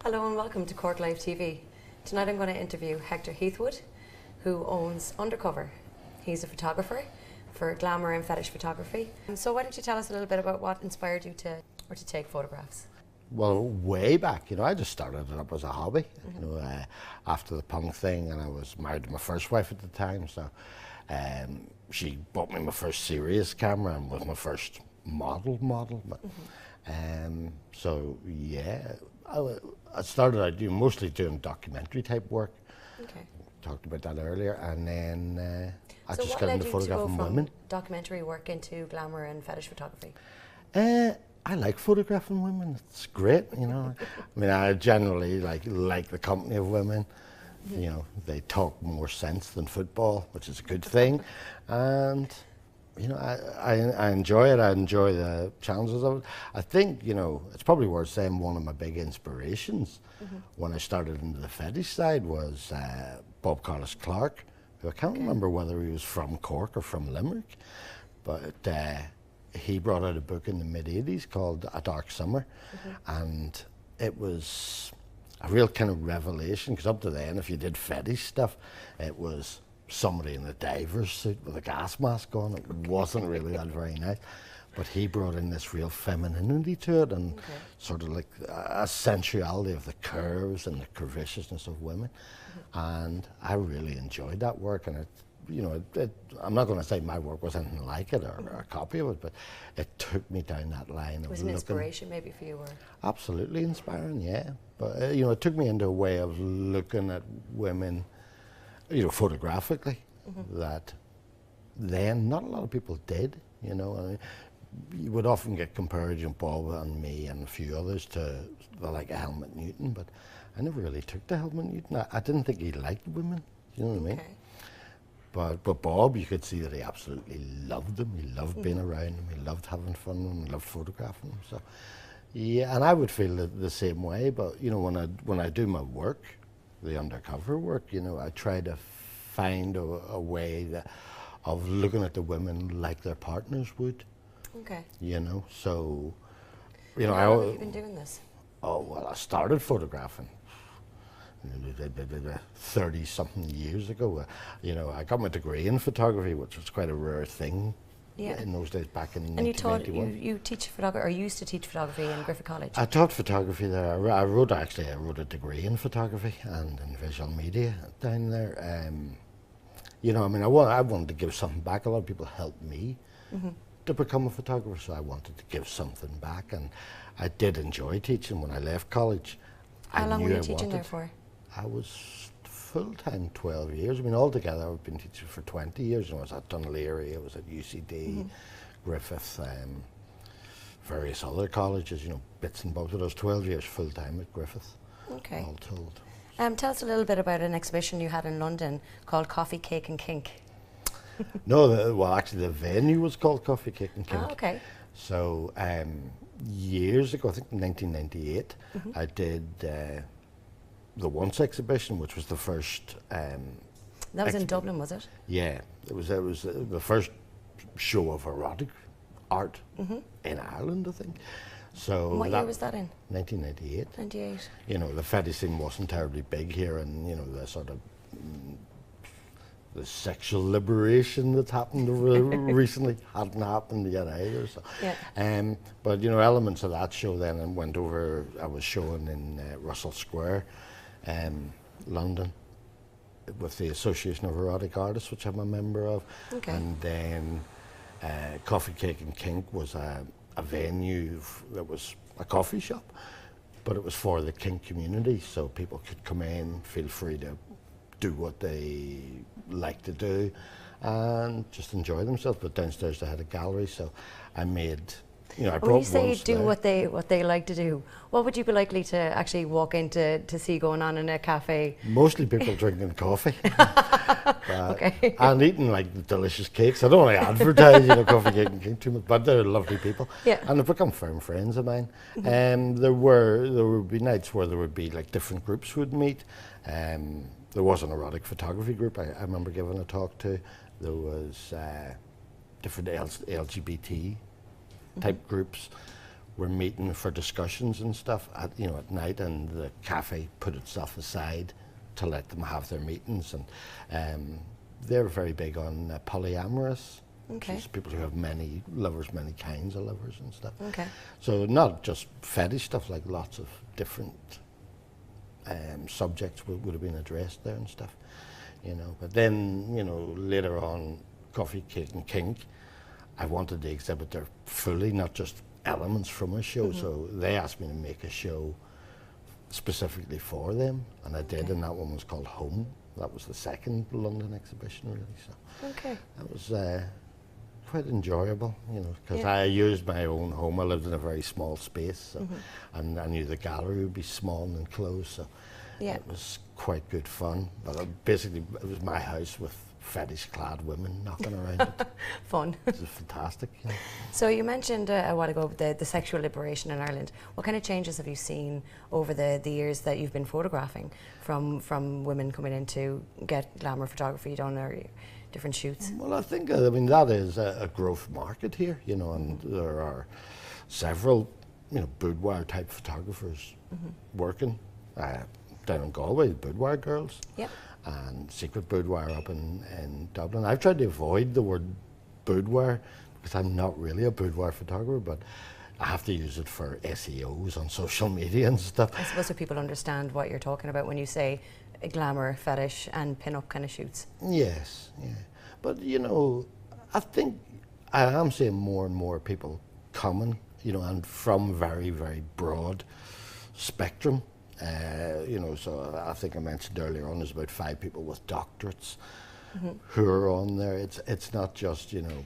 Hello and welcome to Cork Live TV. Tonight I'm going to interview Hector Heathwood, who owns Undercover. He's a photographer for glamour and fetish photography. So why don't you tell us a little bit about what inspired you to take photographs? Well, way back, I just started it up as a hobby, after the punk thing, and I was married to my first wife at the time, so she bought me my first serious camera and was my first model. But, so yeah, I started out mostly doing documentary type work. Okay. Talked about that earlier, and then I just got into photographing women. Documentary work into glamour and fetish photography? I like photographing women. It's great, I mean, I generally like the company of women. They talk more sense than football, which is a good thing. And I enjoy it. I enjoy the challenges of it. I think, it's probably worth saying one of my big inspirations when I started into the fetish side was Bob Clark, who I can't remember whether he was from Cork or from Limerick, but he brought out a book in the mid-80s called A Dark Summer, and it was a real kind of revelation, because up to then, if you did fetish stuff, it was somebody in a diver's suit with a gas mask on. It wasn't really that very nice, but he brought in this real femininity to it, and sort of like a sensuality of the curves and the curvaceousness of women, and I really enjoyed that work. And I'm not going to say my work was anything like it or a copy of it, but it took me down that line. It was an inspiration maybe for you? Or? Absolutely inspiring, yeah. But it took me into a way of looking at women, photographically, that then not a lot of people did. I mean, you would often get compared, Bob and me and a few others, to the like of Helmut Newton, but I never really took to Helmut Newton. I didn't think he liked women, you know what I mean? But Bob, you could see that he absolutely loved them. He loved being around them. He loved having fun with them. He loved photographing them. So, yeah, and I would feel the same way. But when I do my work, the undercover work, I try to find a way of looking at the women like their partners would. Okay. So, How long have you been doing this? Oh well, I started photographing 30-something years ago. I got my degree in photography, which was quite a rare thing in those days, back in 1991. You teach photography, or used to teach photography in Griffith College? I taught photography there. I wrote a degree in photography and in visual media down there. I mean, I wanted to give something back. A lot of people helped me to become a photographer, so I wanted to give something back, and I did enjoy teaching when I left college. How long were you teaching there for? I was full-time 12 years. I mean, altogether I've been teaching for 20 years. I was at Dunleary, I was at UCD, Griffith, various other colleges, bits and bobs. But I was 12 years full-time at Griffith, all told. Tell us a little bit about an exhibition you had in London called Coffee, Cake and Kink. No, actually the venue was called Coffee, Cake and Kink. Oh, okay. So years ago, I think in 1998, I did the Once exhibition, which was the first. That was in Dublin, was it? Yeah, it was the first show of erotic art in Ireland, I think. So and what year was that in? 1998. 98. The fetish scene wasn't terribly big here, and the sort of the sexual liberation that's happened recently hadn't happened yet either. So. Yeah. But elements of that show then went over. I was showing in Russell Square, London, with the Association of Erotic Artists, which I'm a member of. Okay. And then Coffee, Cake and Kink was a venue that was a coffee shop, but it was for the kink community, so people could come in, feel free to do what they like to do and just enjoy themselves. But downstairs they had a gallery, so I made, I brought when you say do there. what they like to do, what would you be likely to actually walk in to see going on in a cafe? Mostly people drinking coffee. Okay. And eating like delicious cakes. I don't want to advertise, Coffee, Cake and Kink too much, but they're lovely people. Yeah. And they've become firm friends of mine. There would be nights where there would be like different groups would meet. There was an erotic photography group I remember giving a talk to. There was different LGBT type groups were meeting for discussions and stuff at, you know, at night, and the cafe put itself aside to let them have their meetings. And they're very big on polyamorous. Okay. Which is people who have many lovers, many kinds of lovers and stuff. Okay. So not just fetish stuff, like lots of different subjects would have been addressed there and stuff, you know. But then, you know, later on, Coffee, Cake and Kink, I wanted to exhibit there fully, not just elements from a show. So they asked me to make a show specifically for them, and I did, and that one was called Home. That was the second London exhibition, really. So that was quite enjoyable, you know, because I used my own home. I lived in a very small space, so, and I knew the gallery would be small and enclosed, so it was quite good fun. But basically, it was my house with fetish-clad women knocking around it. Fun. It was fantastic. Yeah. So you mentioned a while ago the sexual liberation in Ireland. What kind of changes have you seen over the years that you've been photographing from women coming in to get glamour photography done or different shoots? Well, I think, I mean, that is a growth market here, you know, and there are several, you know, boudoir type photographers working down in Galway, the Boudoir Girls. Yep. And Secret Boudoir up in Dublin. I've tried to avoid the word boudoir because I'm not really a boudoir photographer, but I have to use it for SEOs on social media and stuff. I suppose so people understand what you're talking about when you say glamour, fetish and pin-up kind of shoots. Yes, yeah. But, you know, I think I am seeing more and more people coming, you know, and from very, very broad spectrum. You know, so I think I mentioned earlier on, there's about 5 people with doctorates who are on there. It's not just, you know,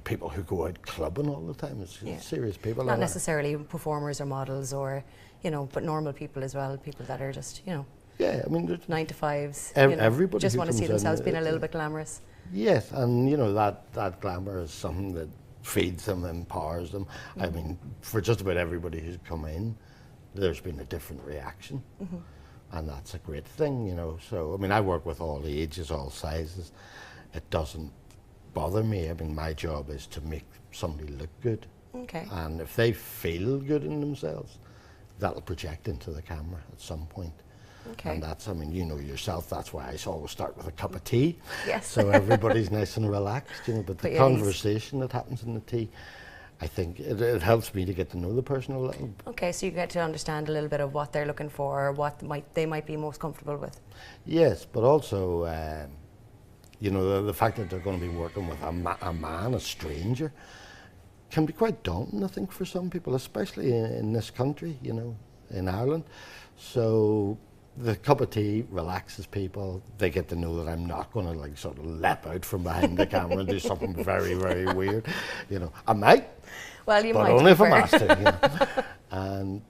people who go out clubbing all the time. It's serious people. Not necessarily performers or models or, you know, but normal people as well, people that are just, you know, I mean, 9 to 5s. Everybody just want to see themselves being a little bit glamorous. Yes, and you know that glamour is something that feeds them, empowers them. I mean, for just about everybody who's come in, there's been a different reaction, and that's a great thing, you know. So, I mean, I work with all ages, all sizes. It doesn't bother me. I mean, my job is to make somebody look good, and if they feel good in themselves, that'll project into the camera at some point. And that's, I mean, you know yourself, that's why I always start with a cup of tea. Yes. So everybody's nice and relaxed, you know, but the conversation that happens in the tea, I think it helps me to get to know the person a little. Okay, so you get to understand a little bit of what they're looking for, or what they might be most comfortable with. Yes, but also, you know, the fact that they're going to be working with a man, a stranger, can be quite daunting, I think, for some people, especially in this country, you know, in Ireland. So the cup of tea relaxes people. They get to know that I'm not going to like sort of leap out from behind the camera and do something very, very weird. You know, I might. Well, you but might. Only if I'm asked to. You know? And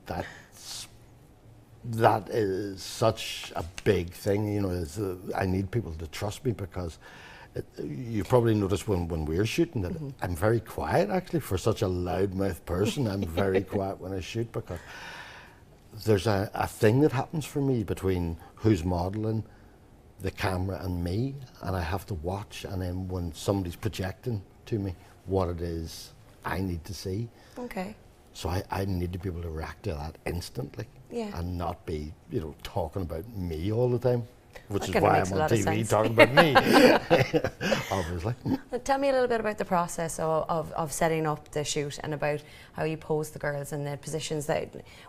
that is such a big thing. You know, I need people to trust me because you probably noticed when we're shooting that I'm very quiet. Actually, for such a loudmouth person, I'm very quiet when I shoot because there's a thing that happens for me between who's modelling, the camera and me, and I have to watch, and then when somebody's projecting to me what it is I need to see. So I need to be able to react to that instantly and not be, you know, talking about me all the time. Which is why I'm on TV talking about me, obviously. Tell me a little bit about the process of setting up the shoot and about how you pose the girls and the positions.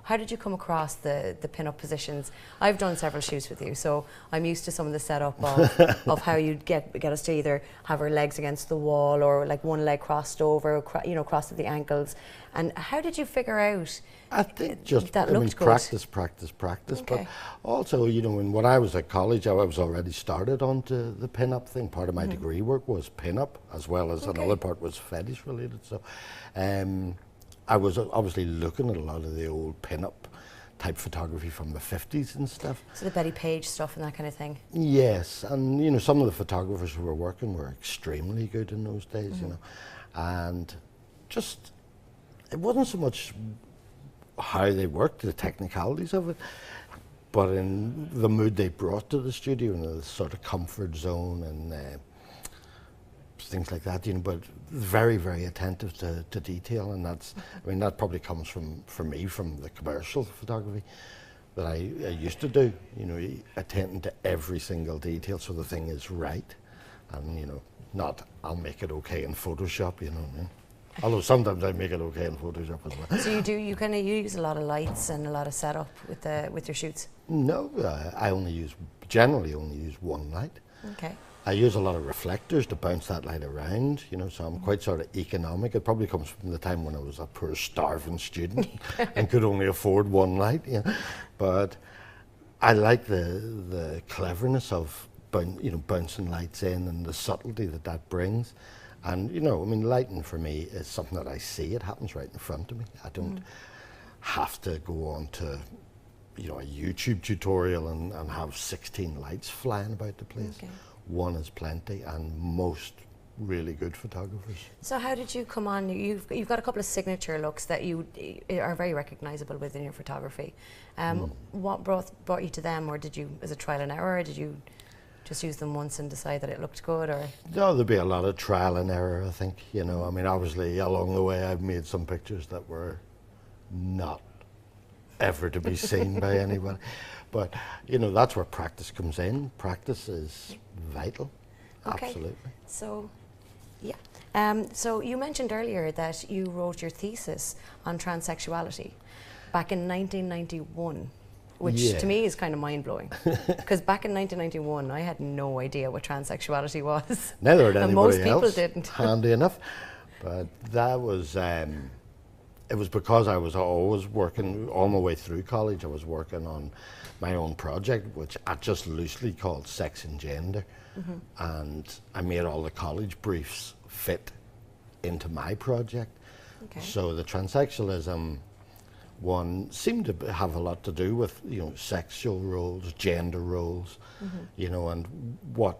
How did you come across the pin-up positions? I've done several shoots with you, so I'm used to some of the setup of how you'd get us to either have our legs against the wall or like one leg crossed over, you know, crossed at the ankles. And how did you figure out? I think just practice. But also, you know, when I was at college, I was already started onto the pin-up thing. Part of my degree work was pin-up, as well as another part was fetish related. So I was obviously looking at a lot of the old pin-up type photography from the 50s and stuff. So the Betty Page stuff and that kind of thing? Yes, and you know, some of the photographers who were working were extremely good in those days, you know, and just, it wasn't so much how they worked, the technicalities of it, but in the mood they brought to the studio, and the sort of comfort zone and things like that, you know, but very, very attentive to detail, and that's, I mean, that probably comes for me from the commercial photography that I used to do, you know, attending to every single detail so the thing is right, and, you know, not, I'll make it okay in Photoshop, you know what I mean? Although sometimes I make it okay in Photoshop as well. So you kind of use a lot of lights and a lot of setup with your shoots? No, I generally only use one light. Okay. I use a lot of reflectors to bounce that light around, you know, so I'm quite sort of economic. It probably comes from the time when I was a poor starving student and could only afford one light, you know. But I like the cleverness of bouncing lights in and the subtlety that brings. And, you know, I mean, lighting for me is something that I see. It happens right in front of me. I don't have to go on to, you know, a YouTube tutorial and have 16 lights flying about the place. Okay. One is plenty, and most really good photographers. So how did you come on? You've got a couple of signature looks that you are very recognisable within your photography. What brought you to them, or did you, as a trial and error, or did you just use them once and decide that it looked good? Or No, there'd be a lot of trial and error, I think. You know, I mean, obviously along the way I've made some pictures that were not ever to be seen by anybody. But, you know, that's where practice comes in. Practice is vital. Okay. Absolutely. So, yeah. So you mentioned earlier that you wrote your thesis on transsexuality back in 1991, which to me is kind of mind-blowing. Because back in 1991, I had no idea what transsexuality was. Neither did and anybody most people else, didn't. handy enough. But that was, it was because I was always working, all my way through college, I was working on my own project, which I just loosely called Sex and Gender. And I made all the college briefs fit into my project. Okay. So the transsexualism one seemed to have a lot to do with, you know, sexual roles, gender roles, you know, and what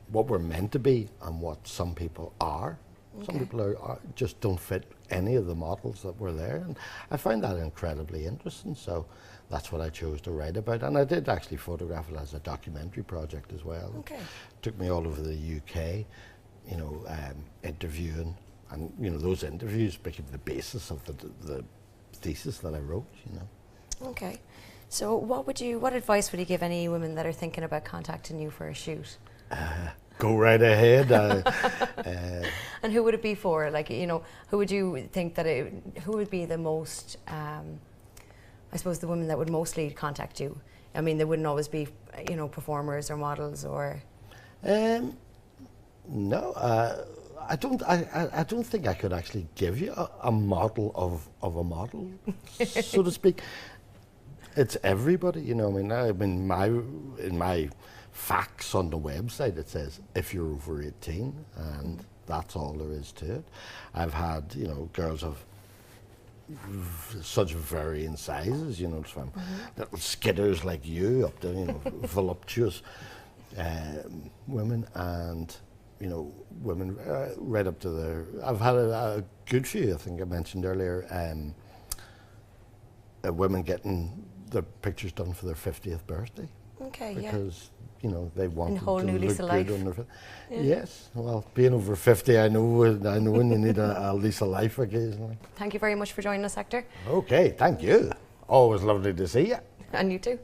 we're meant to be and what some people are. Okay. Some people are just don't fit any of the models that were there, and I find that incredibly interesting. So that's what I chose to write about, and I did actually photograph it as a documentary project as well. Okay. It took me all over the UK, you know, interviewing, and you know, those interviews became the basis of the thesis that I wrote, you know. Okay. So what advice would you give any women that are thinking about contacting you for a shoot? Go right ahead. And who would it be for? Like, you know, who would you think that who would be the most, I suppose the women that would mostly contact you? I mean, they wouldn't always be, you know, performers or models or... No, I don't think I could actually give you a model of a model, so to speak. It's everybody, you know. I mean, in my facts on the website, it says if you're over 18, and that's all there is to it. I've had, you know, girls of such varying sizes, you know, from little skidders like you up to, you know, voluptuous women, and you know, women right up to the. I've had a good few. I think I mentioned earlier, women getting their pictures done for their 50th birthday. Okay, because you know, they wanted whole to new lease look of good life. on their. Yes, well, being over 50, I know when you need a lease of life occasionally. Thank you very much for joining us, Hector. Okay, thank you. Always lovely to see you. And you too.